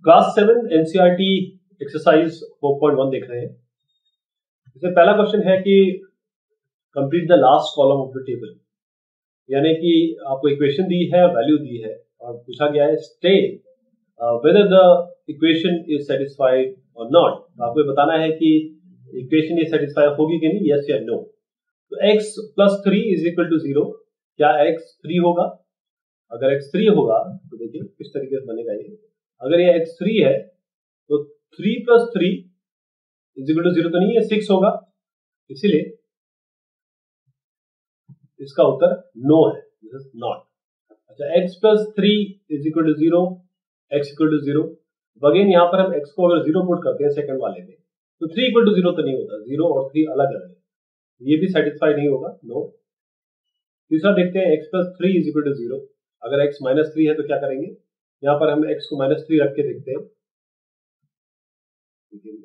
Class 7 NCERT exercise 4.1 देख रहे हैं। इसमें पहला क्वेश्चन है कि complete the last column of the table, यानी कि आपको इक्वेशन दी है, वैल्यू दी है और पूछा गया है state whether the equation is satisfied और नॉट। आपको बताना है कि इक्वेशन ये सेटिस्फाई होगी कि नहीं, यस या नो। तो x + 3 = 0, क्या x 3 होगा? अगर x 3 होगा तो देखिए किस तरीके से बनेगा ये। अगर ये x 3 है तो 3 + 3 = 0 तो नहीं है, 6 होगा, इसीलिए इसका उत्तर नो है, नॉट। अच्छा, x + 3 = 0, x = 0। अगेन यहाँ पर हम x को अगर 0 पुट करते हैं सेकंड वाले में तो 3 = 0 तो नहीं होता, 0 और 3 अलग अलग है, ये भी सेटिस्फाई नहीं होगा, नो। तीसरा देखते हैं x + 3 = 0। अगर x - 3 है तो क्या करेंगे, यहाँ पर हम x को -3 रख के देखते हैं,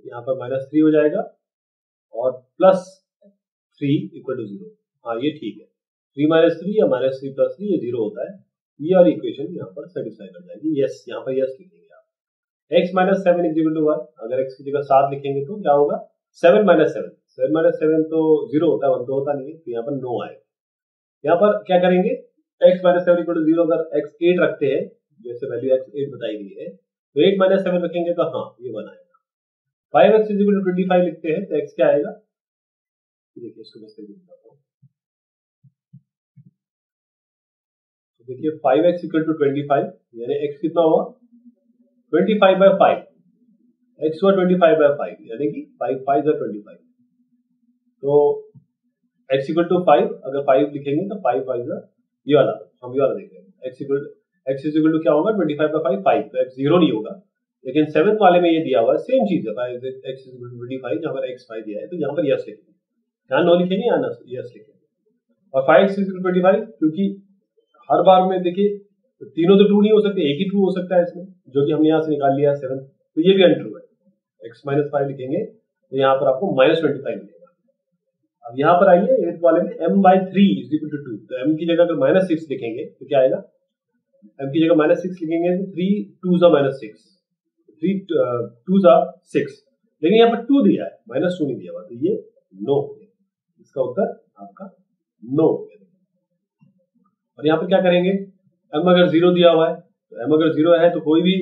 यहाँ पर -3 हो जाएगा और +3 = 0। हाँ, ये ठीक है, 3 - 3 या -3 + 3 ये 0 होता है, ये और इक्वेशन यहाँ पर सेटिस्फाई कर जाएगी। यस, यहाँ पर यस लिखेंगे आप। x - 7 = 1, अगर x की जगह 7 लिखेंगे तो क्या होगा, 7 - 7, 7 - 7 तो 0 होता है, 1 तो होता नहीं है, तो यहाँ पर नो आएगा। यहाँ पर क्या करेंगे, x - 7 = 0, अगर x 8 रखते हैं, जैसे वैल्यू x 8 बताई गई है, तो 8 - 7 रखेंगे तो हाँ ये 1 आएगा। 5x = 25 लिखते हैं तो x क्या आएगा, देखिए इसको मैं इससे बताता हूँ। तो देखिए 5x = 25, यानी x कितना हुआ, 25/5, x हुआ 25/5, यानी कि 5 × 5 = 25। तो x = 5, अगर 5 लिखेंगे तो 5 × 5 ये वाला, हम ये वाला देख रहे हैं। x = क्या होगा, 25/5, 5, तो x 0 नहीं होगा, लेकिन 7th वाले में ये दिया हुआ है, सेम चीज है, x = 25, जहां पर x 5 दिया है तो यहाँ पर यस लिखेंगे, यहाँ नो लिखेंगे, यहाँ यस लिखेंगे। और 5x = 25, क्योंकि हर बार में देखिए तीनों तो ट्रू नहीं हो सकते, एक ही ट्रू हो सकता है इसमें, जो कि हमने यहाँ से निकाल लिया 7, तो ये भी अनट्रू है। x - 5 लिखेंगे तो यहाँ पर आपको -25 मिलेगा। अब यहाँ पर आइए 8th वाले में m/3 = 2, तो m की जगह अगर -6 लिखेंगे तो क्या आएगा, m की जगह -6 लिखेंगे तो 3 2 -6, 3 2 6, लेकिन यहाँ पर 2 दिया है, -2 नहीं दिया हुआ, तो ये नो, इसका उत्तर आपका नो। और यहाँ पर क्या करेंगे, m अगर 0 दिया हुआ है तो m अगर 0 है तो कोई भी,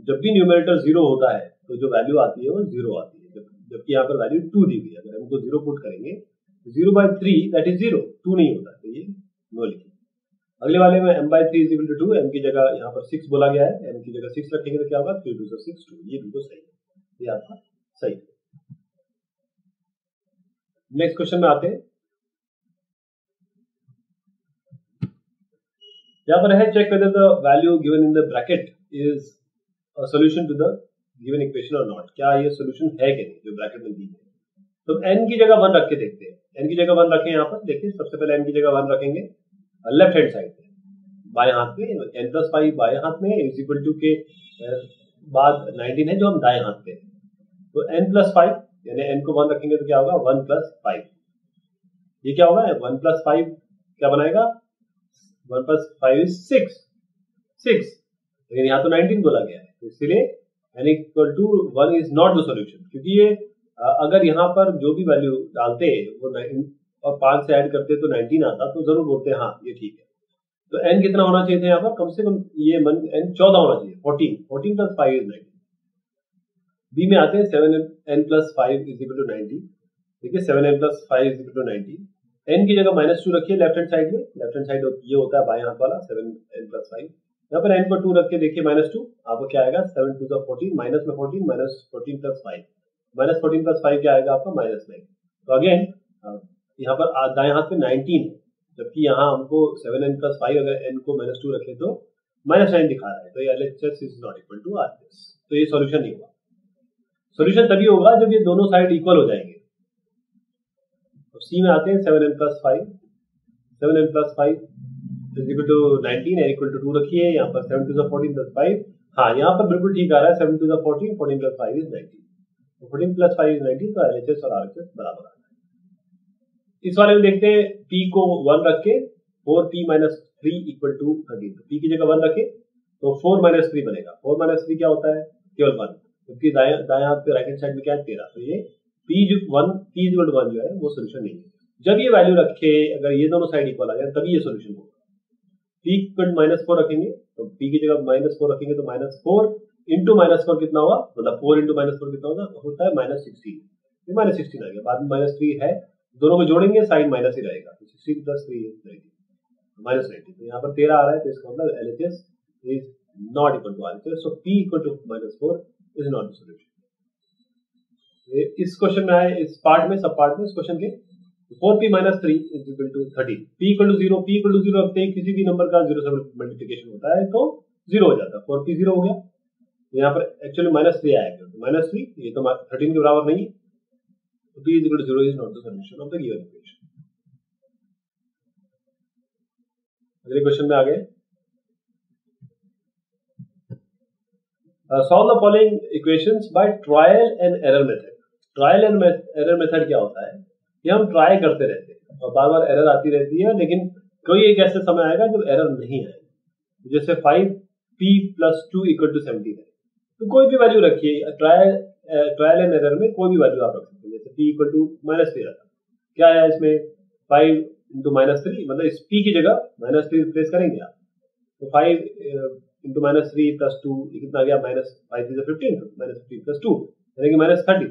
जब भी न्यूमरेटर 0 होता है तो जो वैल्यू आती है वो 0 आती है, जबकि यहाँ पर वैल्यू 2 दी गई है। अगर m को 0 पुट करेंगे 0/3 दैट इज 0, 2 नहीं होता, तो ये नो लिखिए। अगले वाले में m/3 = 2, m की जगह यहाँ पर 6 बोला गया है, m की जगह 6 रखेंगे तो क्या होगा, 3 2 6 2, ये बिल्कुल सही है, ये आपका सही है। नेक्स्ट क्वेश्चन में आते हैं। यहाँ पर है check whether the value given in the bracket is a solution to the given equation और नॉट। क्या ये सॉल्यूशन है कि नहीं जो ब्रैकेट में दी है। तो n की जगह 1 रख के देखते हैं, n की जगह 1 रखें। यहाँ पर देखिए सबसे पहले n की जगह 1 रखेंगे लेफ्ट हैंड साइड पे, बाएं हाथ में, n + 5 बाएं हाथ में, इज इक्वल टू के बाद 19 है जो हम दाएं हाथ पे, तो n + 5, यानी n को 1 रखेंगे तो क्या होगा, 1 + 5, ये क्या होगा, 1 + 5 क्या बनाएगा, 1 + 5 is 6, लेकिन यहाँ तो 19 बोला गया है, तो इसलिए n = 1 is not the solution, क्योंकि ये अगर यहाँ पर जो भी वैल्यू डालते वो 9 और 5 से ऐड करते तो 19 आता, तो जरूर बोलते हैं हाँ ये ठीक है। तो n कितना होना चाहिए था यहाँ पर, कम से कम ये n 14 होना चाहिए, 14 + 5 is 19। बी में आते हैं 7n + 5 = 90, देखिए 7n + 5 = 90, n की जगह -2 रखिए लेफ्ट हैंड साइड में, लेफ्ट हैंड साइड ये होता है बाएं हाथ वाला, 7n + 5, यहाँ पर n को 2 रख के देखिए -2, आपको क्या आएगा, 7 2 14, माइनस में 14, -14 + 5, -14 + 5 क्या आएगा आपका, -9। तो अगेन यहाँ पर दाएं हाथ में 19 है, जबकि यहाँ हमको 7n + 5 अगर n को -2 रखें तो -9 दिखा रहा है, तो ये LHS is not equal to RHS, तो ये सॉल्यूशन नहीं हुआ। सॉल्यूशन तभी होगा जब ये दोनों साइड इक्वल हो जाएंगे। तो सी में आते हैं 7n + 5, 7n + 5 = 19, n = 2 रखिए, यहाँ पर 7 2 14 + 5, हाँ यहाँ पर बिल्कुल ठीक आ रहा है, 7 2 14, 14 + 5 is 19, तो 14 + 5 is 19, तो LHS और RHS बराबर आ रहा है। इस वाले में देखते हैं p को 1 रख के 4p - 3 = 13, तो p की जगह 1 रखे तो 4 - 3 बनेगा, 4 - 3 क्या होता है, केवल 1, क्योंकि दाएं हाथ पे राइट हैंड साइड में क्या है 13, तो ये p जो 1 जो है वो सोल्यूशन नहीं है। जब ये वैल्यू रखे, अगर ये दोनों साइड इक्वल आ जाए तभी ये सोल्यूशन होगा। p इक्वल -4 रखेंगे तो p की जगह -4 रखेंगे तो -4 इंटू -4 कितना होगा, मतलब 4 इंटू -4 कितना होता है -16, ये -16 आ गया। बाद में -3 है, दोनों को जोड़ेंगे साइन माइनस ही रहेगा, तो 16 प्लस 3 -90, तो यहाँ पर 13 आ रहा है, तो इसका मतलब LHS is not equal to RHS, so p equal to -4 is not the solution. इस क्वेश्चन में आए, इस पार्ट में, सब पार्ट में, इस क्वेश्चन के 4p - 3 is equal to 13, p equal to 0, p equal to 0 रखते हैं, किसी भी नंबर का 0 से मल्टीप्लिकेशन होता है तो 0 हो जाता है, 4p 0 हो गया। यहाँ पर एक्चुअली -3 आएगा, -3 ये तो 13 के बराबर नहीं है, तो p equal to 0 is not the solution of the given equation. अगले क्वेश्चन में आ गए, solve the following equations by trial and error method. Trial and error method क्या होता है कि हम ट्राई करते रहते हैं और बार बार एरर आती रहती है, लेकिन कोई एक ऐसा समय आएगा जब एरर नहीं आएगी। जैसे 5p + 2 = 17 है, तो कोई भी वैल्यू रखिए, ट्रायल एंड एरर में कोई भी वैल्यू आप रख सकते हैं। जैसे p = -3 था, क्या है इसमें 5 × -3, मतलब इस p की जगह -3 रिप्लेस करेंगे आप, तो 5 × -3 + 2 कितना गया, -5 × 15, -15 + 2 यानी कि -13,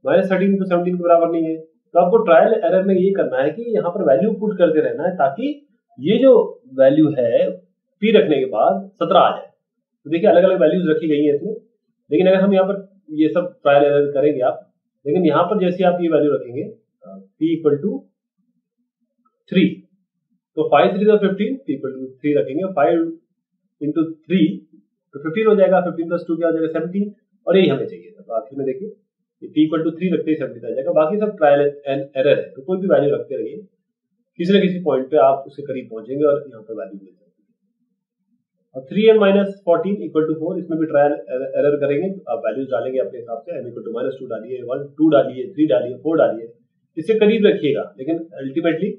-13 तो 17 के बराबर नहीं है। तो आपको ट्रायल एरर में ये करना है कि यहाँ पर वैल्यू पुट करते रहना है, ताकि ये जो वैल्यू है p रखने के बाद 17 आ जाए। तो देखिए अलग अलग वैल्यूज रखी गई है इसमें, लेकिन अगर हम यहाँ पर ये सब ट्रायल एरर करेंगे आप, लेकिन यहाँ पर जैसे आप ये वैल्यू रखेंगे p = 3, तो 5 × 3 = 15, p = 3 रखेंगे, 5 × 3 तो 15 हो जाएगा, 15 + 2 क्या हो जाएगा 17, और यही हमें चाहिए था। तो आखिर में देखिए p = 3 रखते ही 17 आ जाएगा। बाकी सब ट्रायल एंड एरर है, तो कोई भी वैल्यू रखते रहिए, किसी न किसी पॉइंट पे आप उसके करीब पहुंचेंगे और यहाँ पर वैल्यू मिल जाएगी। और 3m - 14 = 4, इसमें भी ट्रायल एरर करेंगे, आप वैल्यूज डालेंगे अपने हिसाब से, m = -2 डालिए, 1 2 डालिए, 3 डालिए, 4 डालिए, इससे करीब रखिएगा, लेकिन अल्टीमेटली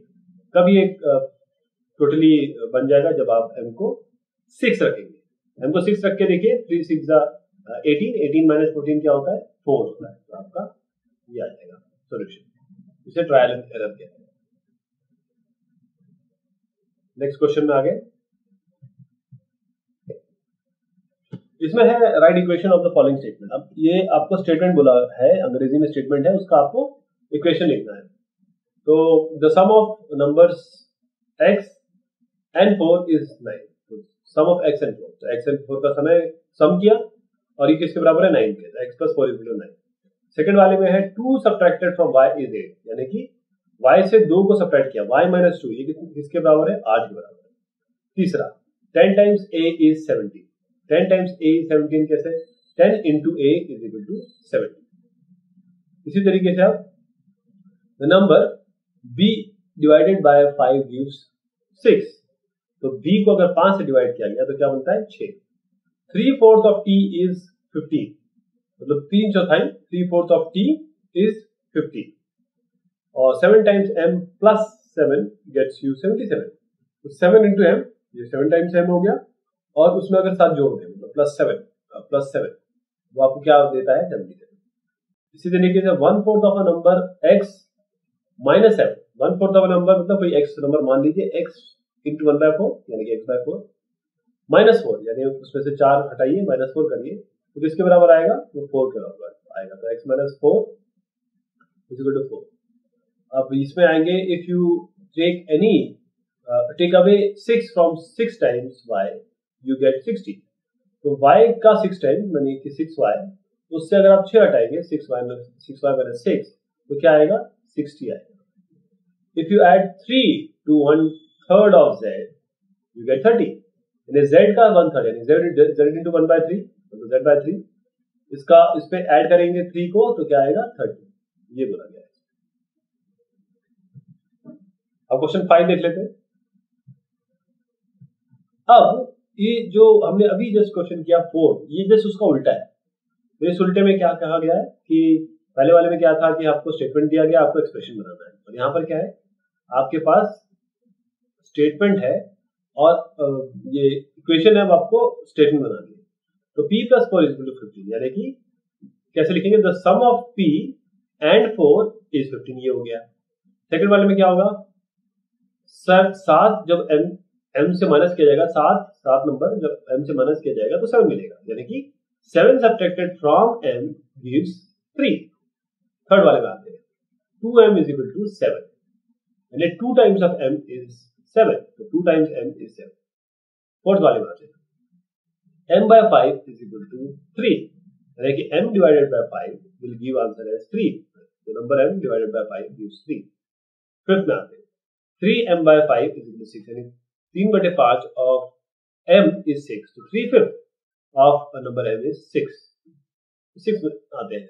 कब ये टोटली बन जाएगा, जब आप m को 6 रखेंगे। m को 6 रख के देखिए, 3 × 6 = 18, 18 - 14 क्या होता है 4 होता है, तो आपका ये आ जाएगा सॉल्यूशन। इसे ट्रायल एंड एरर कहते हैं। नेक्स्ट क्वेश्चन में आ गए, इसमें है right equation of the following statement. अब ये आपको स्टेटमेंट बोला है, अंग्रेजी में स्टेटमेंट है, उसका आपको इक्वेशन लिखना है। तो the sum of numbers x and 4 is 9, sum of x and 4, तो x and 4 का समय सम किया और ये किसके बराबर है 9 के, तो x + 4 = 9। सेकंड वाले में है 2 सबट्रैक्टेड फ्रॉम y is 8, यानी कि y से 2 को सबट्रैक्ट किया, y - 2 ये किसके बराबर है 8 के बराबर है। तीसरा 10 × a is 17, 10 × a is 17 कैसे, 10 × a = 17। इसी तरीके से आप the number b divided by 5 gives 6, तो b को अगर 5 से डिवाइड किया गया तो क्या बनता है 6। 3/4 of t is 15, मतलब 3/4, 3/4 of t is 50, और 7 times m + 7 gets you 77, तो 7 × m, ये 7 times m हो गया, और उसमें अगर 7 जोड़ दें मतलब +7 वो आपको क्या देता है 77। इसी तरीके से 1/4 of a number x - m, 1/4 of a number मतलब कोई x नंबर मान लीजिए, x × 1/4 यानी कि x/4 -4 यानी उसमें से 4 हटाइए, -4 करिए, तो किसके बराबर आएगा, तो 4 के बराबर आएगा, तो x - 4 = 4। अब इसमें आएंगे, if you take away 6 from 6 times y you get 60, तो y का 6 टाइम्स यानी कि 6y, उससे अगर आप 6 हटाएंगे, 6y - 6 तो क्या आएगा 60 आएगा। If you add 3 to 1/3 of z you get 30, यानी z का 1/3 यानी z × 1/3 तो z/3, इसका इस पे ऐड करेंगे 3 को तो क्या आएगा 30, ये बोला गया है। अब क्वेश्चन 5 देख लेते हैं। अब ये जो हमने अभी जस्ट क्वेश्चन किया 4, ये जस्ट उसका उल्टा है। तो इस उल्टे में क्या कहा गया है कि पहले वाले में क्या था कि आपको स्टेटमेंट दिया गया, आपको एक्सप्रेशन बनाना है, और यहाँ पर क्या है, आपके पास स्टेटमेंट है और ये इक्वेशन है, अब आपको स्टेटमेंट बनानी है। तो p plus 4 is equal to 15, यानी कि कैसे लिखेंगे, the sum of p and 4 is 15, ये हो गया। सेकंड वाले में क्या होगा, सर 7 जब m से माइनस किया जाएगा, 7 नंबर जब m से माइनस किया जाएगा तो 7 मिलेगा, यानी कि 7 subtracted from m gives 3। Third वाले में आते हैं, 2m इज इक्वल टू 7, यानी 2 टाइम्स ऑफ m इज 7, तो 2 टाइम्स m इज 7। फोर्थ वाले में आते हैं, m by 5 is equal to 3, यानी कि m divided by 5 will give answer as 3, the number m divided by 5 gives 3। Fifth में आते हैं, 3m by 5 is equal to 6, यानी 3/5 of m is 6, तो 3/5 of a number m is 6। 6 में आते हैं,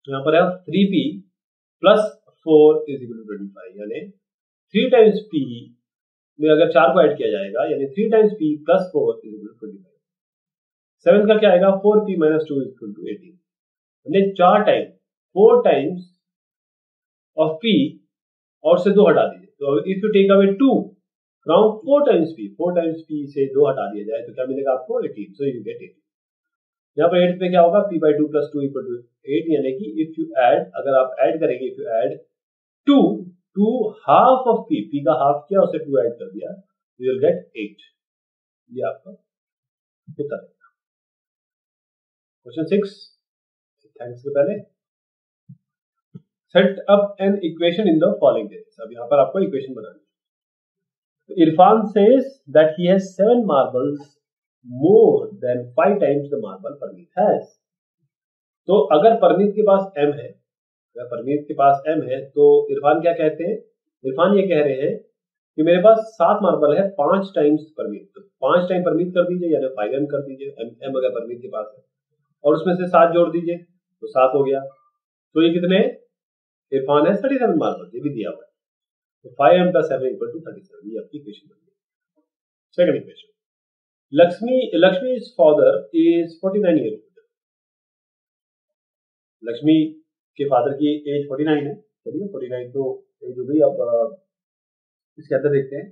तो यहाँ पर है 3p plus 4 is equal to 25, यानी 3 times p में अगर 4 को ऐड किया जाएगा, यानी 3 times p plus 4 is equal to 25। Seven का क्या आएगा, 4p minus 2 is equal to 18, यानी 4 टाइम्स ऑफ p और से 2 हटा दीजिए, तो if you take away 2 from 4 times p से 2 हटा दिया जाए तो क्या मिलेगा आपको, 18, सो यू गेट 18। यहाँ पर 8 पे क्या होगा, p by 2 plus 2 equal to 8, यानी कि इफ यू ऐड, अगर आप ऐड करेंगे, if you add 2 to half of p का हाफ किया, उसे 2 ऐड कर दिया, यू विल गेट 8। ये आपका उत्तर है। क्वेश्चन 6, थैंक्स के पहले, set up an equation in the following case. अब यहाँ पर आपको इक्वेशन बनानी है। Irfan says that he has 7 marbles more than 5 times the marble Parmeet has. तो अगर परमीत के पास m है, अगर परमीत के पास m है, तो इरफान क्या कहते हैं, इरफान ये कह रहे हैं कि मेरे पास 7 मार्बल है 5 टाइम्स परमीत, तो 5 टाइम परमीत कर दीजिए, यानी 5m कर दीजिए, m अगर परमीत के पास है, और उसमें से 7 जोड़ दीजिए तो 7 हो गया। तो ये कितने, इरफान है 37 मार्बल, ये भी दिया हुआ है, तो 5m plus 7 equal to 37, ये आपकी इक्वेशन बन गई। Second equation, Lakshmi's father is 49 years old। Lakshmi के फादर की एज 49 है, चलिए 49 तो एज हो गई। अब इसके अंदर देखते हैं,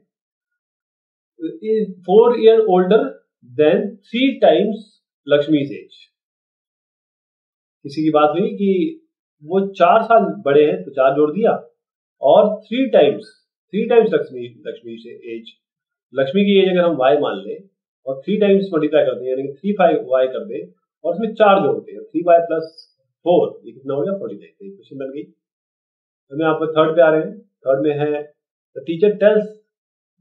is 4 years older than 3 times लक्ष्मी's age। किसी की बात हुई कि वो 4 साल बड़े हैं, तो 4 जोड़ दिया, और 3 टाइम्स लक्ष्मी से एज, लक्ष्मी की एज अगर हम y मान लें और 3 टाइम्स मल्टीप्लाई कर दें, यानी कि 3y कर दें, और उसमें 4 जोड़ते हैं, 3y plus 4, ये कितना हो गया 49। तो इक्वेशन बन गई। हम यहाँ पर थर्ड पे आ रहे हैं। थर्ड में है, the teacher tells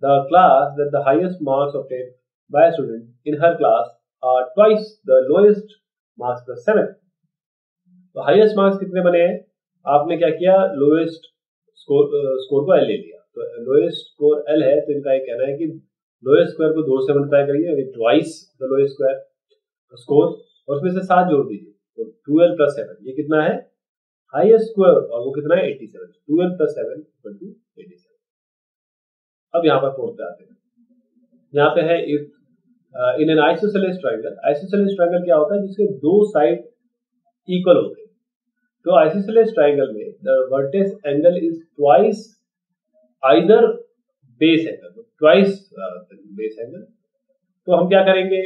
the class that the highest marks obtained by student in her class are twice the lowest marks plus 7। तो हाईएस्ट मार्क्स कितने बने हैं, आपने क्या किया, लोएस्ट स्कोर को L ले लिया, तो लोएस्ट स्कोर L है, तो इनका ये कहना है कि लोएस्ट स्क्वायर को 2 से मल्टीप्लाई करिए, twice the lowest square score, और उसमें से 7 जोड़ दीजिए, तो 2L plus 7, ये कितना है, हाईएस्ट स्क्वायर, और वो कितना है 87, 2L plus 7 equal to 87। अब यहाँ पर फोर्थ पे आते हैं, यहाँ पे है if in an isosceles triangle. Isosceles triangle क्या होता है, जिसके 2 साइड इक्वल होते हैं। तो आइसोसेलेस ट्रायंगल में the vertex angle is twice either base angle, twice base angle. तो हम क्या करेंगे,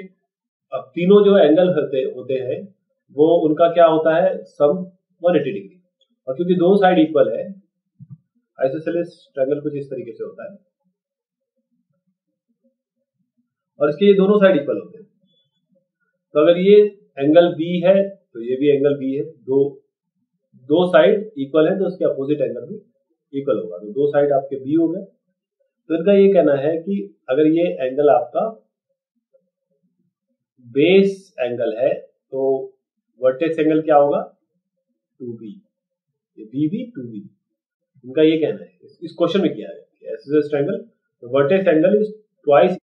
अब तीनों जो एंगल होते हैं वो उनका क्या होता है, सम 180 डिग्री, और क्योंकि 2 साइड इक्वल है, आइसोसेलेस ट्रायंगल कुछ इस तरीके से होता है, और इसके ये दोनों साइड इक्वल होते हैं। तो अगर ये एंगल B है तो ये भी एंगल B है, दो साइड इक्वल है, तो उसके अपोजिट एंगल भी इक्वल होगा, तो 2 साइड आपके B हो गए। तो इनका ये कहना है कि अगर ये एंगल आपका बेस एंगल है, तो वर्टेक्स एंगल क्या होगा, 2B, BB 2B, इनका ये कहना है। इस क्वेश्चन में किया है, isosceles triangle, vertex angle is twice